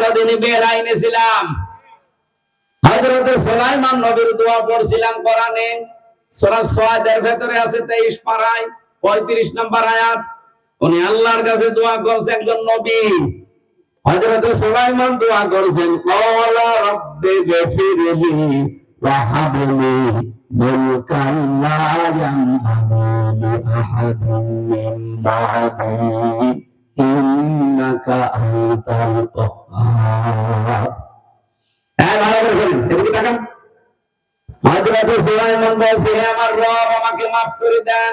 এতদিন বেলাইনে ছিলাম, হযরত সুলাইমান নবীর দোয়া পড়ছিলাম কোরআনে, সূরা সাদের ভেতরে আছে 23 পারায় 35 নম্বর আয়াত। উনি আল্লাহর কাছে দোয়া করছে, একজন নবী হযরত সুলাইমান দোয়া করেছেন, ক্বালা রাব্বি গফিরলি ওয়া হাবলি মুলকান লা ইয়ানবাগি লিআহাদিন মিন বা'দি ইন্নাকা আনতাল ওয়াহ্হাব। ভালো করে শুনুন, এদিকে তাকান। হযরত সুলাইমান বলছে, হে আমার রব, আমাকে মাফ করে দেন,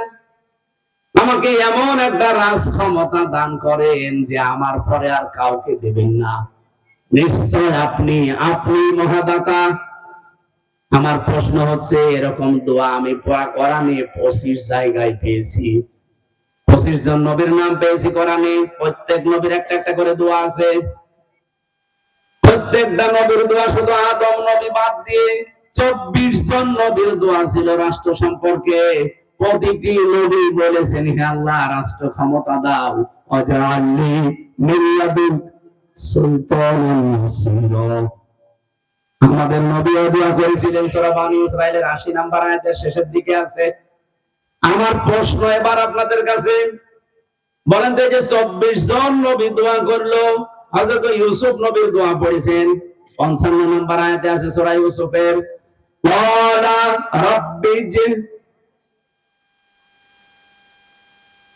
আমাকে এমন একটা রাজ ক্ষমতা দান করেন যে আমার পরে আর কাউকে দেবেন না। নিশ্চয় আপনি মহাদাতা। আমার প্রশ্ন হচ্ছে, এরকম দোয়া আমি কোরআনে 25 জায়গায় পেয়েছি, 25 জন নবীর নাম পেয়েছি কোরআনে। প্রত্যেক নবীর একটা একটা করে দোয়া আছে। প্রত্যেকটা নবীর দোয়া, শুধু আদম নবী বাদ দিয়ে 24 জন নবীর দোয়া ছিল রাষ্ট্র সম্পর্কে। প্রতিটি নবী বলেছেন, হে আল্লাহ, রাষ্ট্র ক্ষমতা দাও, ওয়াজআলনি মিন লাদুন সুলতানান নাসীরা। আমাদের নবীও দোয়া করেছিলেন, সূরা বনী ইসরাঈলের 80 নম্বর আয়াতের শেষের দিকে আছে। আমার প্রশ্ন এবার আপনাদের কাছে, বলেন তো, যে 24 জন নবী দোয়া করলো, হযরত ইউসুফ নবীর দোয়া পড়েছেন, 55 নম্বর আয়াতে আছে সূরা ইউসুফের, ক্বালা রাব্বি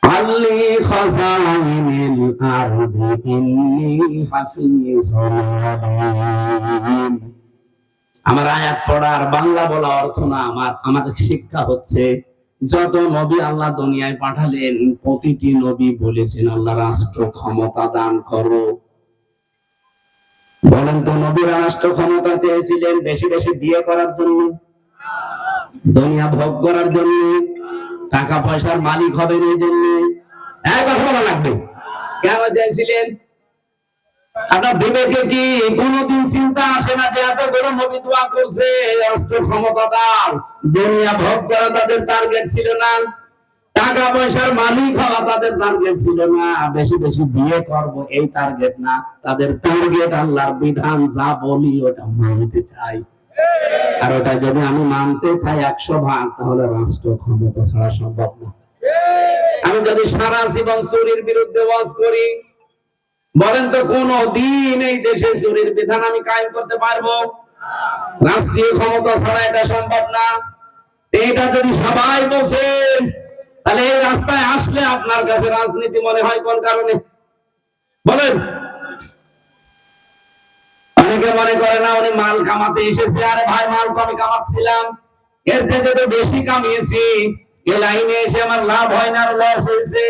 আল্লি খাযাইনিল আরদি ইন্নী হাফিজুন আলীম। আমার আয়াত পড়ার বাংলা বলা অর্থ না, আমাদের শিক্ষা হচ্ছে, যত নবী আল্লাহ দুনিয়ায় পাঠালেন, প্রতিটি নবী বলেছেন, আল্লাহ রাষ্ট্র ক্ষমতা দান করো। বলেন তো, নবীরা রাষ্ট্র ক্ষমতা চেয়েছিলেন বেশি বেশি বিয়ে করার জন্য, দুনিয়া ভোগ করার জন্য, টাকা পয়সার মালিক হবেন এই জন্য? কথা বলা লাগবে। কেন চাইছিলেন? আপনার বিবেকে কি কোনদিন চিন্তা আসে না যে এত বড় নবী দোয়া করছে রাষ্ট্র ক্ষমতা দাও? দুনিয়া ভোগ করা তাদের টার্গেট ছিল না, টাকা পয়সার মালিক হওয়া তাদের টার্গেট ছিল না, বেশি বেশি বিয়ে করব এই টার্গেট না। তাদের টার্গেট আল্লাহর বিধান যা বলি ওটা মানতে চাই। আর ওটা যদি আমি মানতে চাই 100 ভাগ, তাহলে রাষ্ট্র ক্ষমতা ছাড়া সম্ভব না। আমি যদি সারা জীবন চুরির বিরুদ্ধে ওয়াজ করি, বলেন তো কোন দিন এই দেশে চুরির বিধান আমি কায়েম করতে পারবো? রাষ্ট্রীয় ক্ষমতা ছাড়া এটা সম্ভব না। এটা যদি সবাই বলছেন, তাহলে এই রাস্তায় আসলে আপনার কাছে রাজনীতি মনে হয় কোন কারণে? বলেন। অনেকে মনে করে না উনি মাল কামাতে এসেছে। আরে ভাই, মাল তো আমি কামাচ্ছিলাম, এর থেকে তো বেশি কামিয়েছি। এই লাইনে এসে আমার লাভ হয় না, আর লস হয়েছে।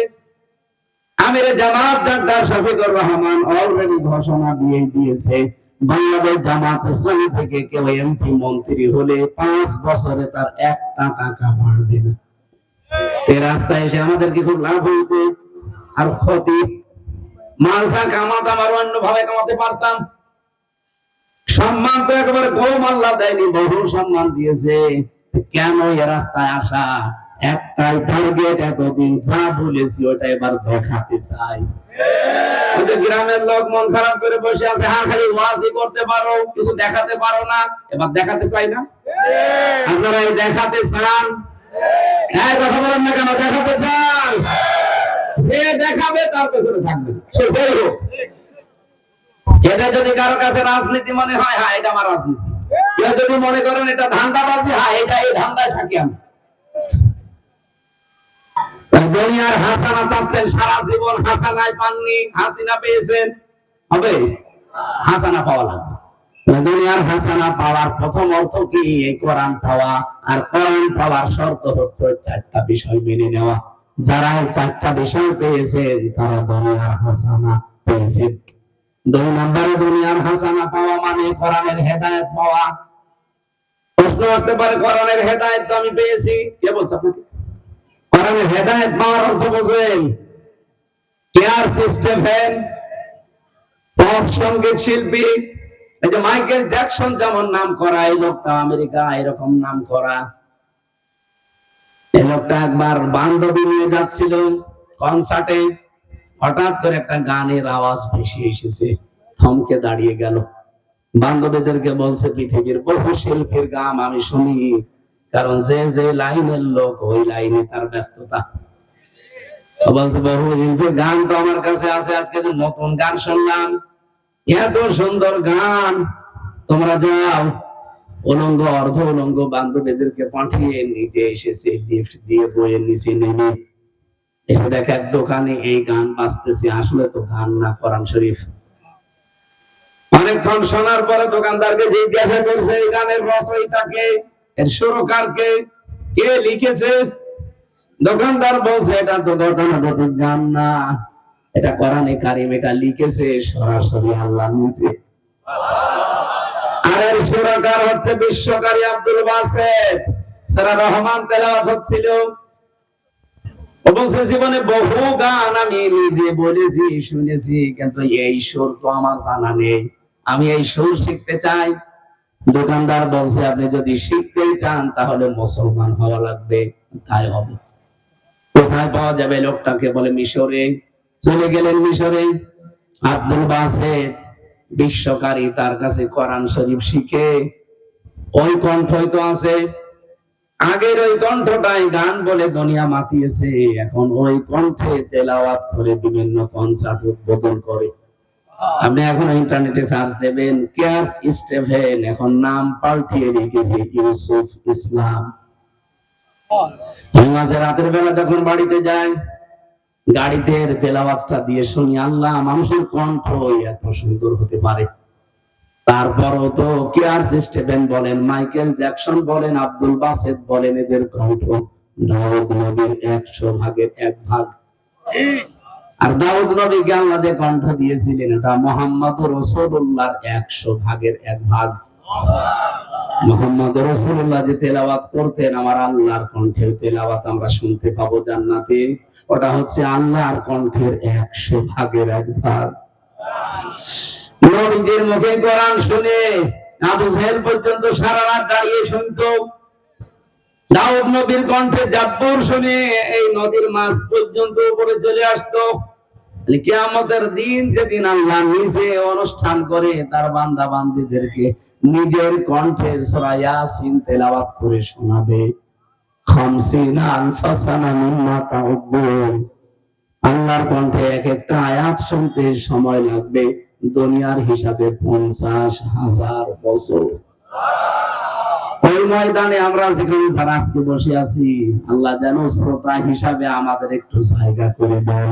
আমিরে জামাত ডাক্তার শফিকুর রহমান অলরেডি ঘোষণা দিয়ে দিয়েছে, বাংলাদেশ জামাত ইসলামী থেকে কেউ এমপি মন্ত্রী হলে 5 বছরে তার 1 টাকা বাড়বে না। এই রাস্তায় এসে আমাদের কি খুব লাভ হয়েছে আর ক্ষতি? মালসা কামাতে আমার অন্য ভাবে কামাতে পারতাম। সম্মান তো একেবারে কম আল্লাহ দেয়নি, বহু সম্মান দিয়েছে। কেন এই রাস্তায় আসা? একটাই টার্গেট, এতদিন যা বলেছি ওটা এবার দেখাতে চাই। ওই যে গ্রামের লোক মন খারাপ করে বসে আছে, হ্যাঁ খালি ওয়াজই করতে পারো, কিছু দেখাতে পারো না, এবার দেখাতে চাই না? আপনারা এই দেখাতে চান? হ্যাঁ, কথা বলেন না কেন? দেখাতে চান? যে দেখাবে তার পেছনে থাকবে, সে যেই হোক। এটা যদি কারো কাছে রাজনীতি মনে হয়, হ্যাঁ এটা আমার রাজনীতি। কেউ যদি মনে করেন এটা ধান্দাবাজি, হ্যাঁ এটা এই ধান্দায় থাকি আমি। দুনিয়ার হাসানা চাচ্ছেন, সারা জীবন হাসানায় পাননি, হাসিনা পেয়েছেন, হবে? হাসানা পাওয়া লাগবে। দুনিয়ার হাসানা পাওয়ার প্রথম অর্থ কি? এই কোরআন পাওয়া। আর কোরআন পাওয়ার শর্ত হচ্ছে 4টা বিষয় মেনে নেওয়া। যারা এই 4টা বিষয় পেয়েছেন তারা দুনিয়ার হাসানা পেয়েছেন। 2 নম্বরে দুনিয়ার হাসানা পাওয়া মানে কোরআনের হেদায়েত পাওয়া। প্রশ্ন আসতে পারে, কোরআনের হেদায়েত তো আমি পেয়েছি, কে বলছে আপনাকে? কোরআনের হেদায়েত পাওয়ার অর্থ বোঝেন? কেয়ার সিস্টেম, পপ সঙ্গীত শিল্পী, এই যে মাইকেল জ্যাকসন যেমন নাম করা, এই লোকটা আমেরিকা এরকম নাম করা। এই লোকটা একবার বান্ধবী নিয়ে যাচ্ছিল কনসার্টে, হঠাৎ করে একটা গানের আওয়াজ ভেসে এসেছে। থমকে দাঁড়িয়ে গেল। বান্ধবীদেরকে বলছে, পৃথিবীর বহু শিল্পীর গান আমি শুনি, কারণ যে যে লাইনের লোক ওই লাইনে তার ব্যস্ততা। বলছে বহু শিল্পীর গান তো আমার কাছে আছে, আজকে যে নতুন গান শুনলাম, এত সুন্দর গান, তোমরা যাও। উলঙ্গ অর্ধ উলঙ্গ বান্ধবীদেরকে পাঠিয়ে নিজে এসেছে, লিফট দিয়ে বইয়ের নিচে নেমে এসে দেখে এক দোকানে এই গান বাজতেছে। আসলে তো গান না, কোরআন শরীফ। অনেকক্ষণ শোনার পরে দোকানদারকে জিজ্ঞাসা করছে, এই গানের রচয়িতাকে, এর সুরকারকে, কে লিখেছে? দোকানদার বলছে, এটা তো গতানুগতিক গান না, এটা কোরআনে কারিম, এটা লিখেছে সরাসরি আল্লাহ নিজে। আর এর সুরকার হচ্ছে বিশ্বকারী আব্দুল বাসেত। সূরা রহমান তেলাওয়াত হচ্ছিল। বলছে, জীবনে বহু গান আমি নিজে বলেছি, শুনেছি, কিন্তু এই সুর তো আমার জানা নেই, আমি এই সুর শিখতে চাই। দোকানদার বলছে, আপনি যদি শিখতেই চান তাহলে মুসলমান হওয়া লাগবে। তাই হবে। কোথায় পাওয়া যাবে লোকটাকে? বলে মিশরে। চলে গেলেন মিশরে। আব্দুল বাসেত বিশ্বকারী, তার কাছে কোরআন শরীফ শিখে ওই কণ্ঠই তো আছে, আগের ওই কণ্ঠটাই গান বলে দুনিয়া মাতিয়েছে। এখন ওই কণ্ঠে তেলাওয়াত করে বিভিন্ন কনসার্ট উদ্বোধন করে। আপনি এখন ইন্টারনেটে সার্চ দেবেন, কেয়াস স্টিভেন, এখন নাম পাল্টিয়ে রেখেছে ইউসুফ ইসলাম। মাঝে রাতের বেলা যখন বাড়িতে যায়, গাড়িতে তেলাওয়াতটা দিয়ে শুনি, আল্লাহ, মানুষের কণ্ঠ এত সুন্দর হতে পারে। তারপরও তো কেয়াস স্টিভেন বলেন, মাইকেল জ্যাকসন বলেন, আব্দুল বাসেত বলেন, এদের কণ্ঠ দাউদ নবীর 100 ভাগের 1 ভাগ। আর দাউদ নবীকে আল্লাহ যে কণ্ঠ দিয়েছিলেন, এটা মুহাম্মদুর রাসূলুল্লাহর 100 ভাগের 1 ভাগ। মুহাম্মদুর রাসূলুল্লাহ যে তেলাওয়াত করতেন, আমার আল্লাহর কণ্ঠের তেলাওয়াত আমরা শুনতে পাবো জান্নাতে, ওটা হচ্ছে আল্লাহর কণ্ঠের 100 ভাগের 1 ভাগ। নবীদের মুখে কোরআন শুনে আবু জাহেল পর্যন্ত সারা রাত দাঁড়িয়ে শুনতো। দাউদ নবীর কণ্ঠে জাব্বুর শুনে এই নদীর মাছ পর্যন্ত উপরে চলে আসতো। কিয়ামতের দিন যেদিন আল্লাহ নিজে অনুষ্ঠান করে তার বান্দা বান্দীদেরকে নিজের কণ্ঠে সূরা ইয়াসিন তেলাওয়াত করে শোনাবে, 50 আলফা সানা মিম্মা তাউদ্দুন, আল্লাহর কণ্ঠে এক একটা আয়াত শুনতে সময় লাগবে দুনিয়ার হিসাবে 50,000 বছর। ওই ময়দানে আমরা যেখানে যারা আজকে বসে আছি, আল্লাহ যেন শ্রোতা হিসাবে আমাদের একটু জায়গা করে দেন।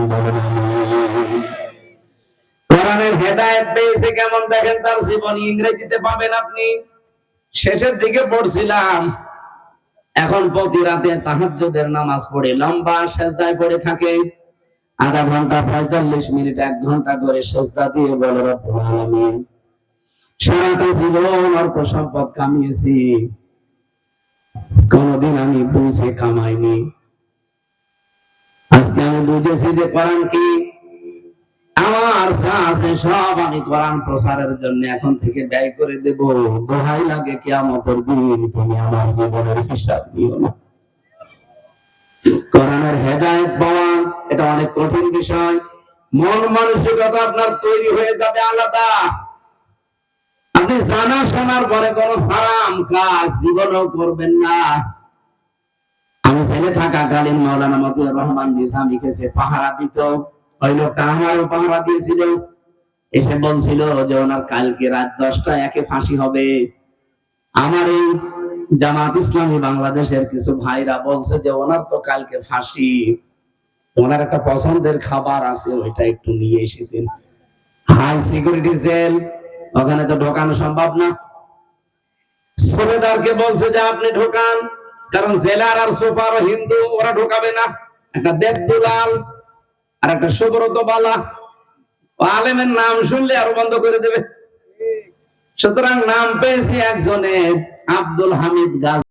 কোরআনের হেদায়েত পেয়েছে কেমন দেখেন, তার জীবনী ইংরেজিতে পাবেন আপনি। শেষের দিকে পড়ছিলাম, এখন প্রতি রাতে তাহাজ্জুদের নামাজ পড়ে লম্বা সেজদায় পড়ে থাকে, আধা ঘন্টা 45 মিনিট 1 ঘন্টা করে সেজদা দিয়ে বলে, রব্বুল আলামিন, সারাটা জীবন অর্থ সম্পদ কামিয়েছি, কোনদিন আমি বুঝে কামাইনি। আজকে আমি বুঝেছি যে কোরআন কি, আমার যা আছে সব আমি কোরআন প্রচারের জন্য এখন থেকে ব্যয় করে দেব। দোহাই লাগে কিয়ামতের দিন তুমি আমার জীবনের হিসাব নিও না। কোরআনের হেদায়েত পাওয়া এটা অনেক কঠিন বিষয়। মন মানসিকতা আপনার তৈরি হয়ে যাবে আলাদা। আপনি জানা শোনার পরে কোন হারাম কাজ জীবনেও করবেন না। আমি ছেলে থাকাকালীন মাওলানা মতিউর রহমান নিজামী কাছে পাহারা দিত। ওই লোকটা আমারও পাহারা দিয়েছিল। এসে বলছিল যে ওনার কালকে রাত 10টায় একে ফাঁসি হবে। আমার এই জামাত ইসলামী বাংলাদেশের কিছু ভাইরা বলছে যে ওনার তো কালকে ফাঁসি, ওনার একটা পছন্দের খাবার আছে, ওইটা একটু নিয়ে এসে দিন। হাই সিকিউরিটি জেল, ওখানে তো ঢোকানো সম্ভব না। সুবেদারকে বলছে যে আপনি ঢোকান, কারণ জেলার আর সুপার হিন্দু, ওরা ঢোকাবে না। একটা দেবদুলাল আর একটা সুব্রত বালা, আলেমের নাম শুনলে আরো বন্ধ করে দেবে। সুতরাং নাম পেয়েছি একজনের, আব্দুল হামিদ গাজী।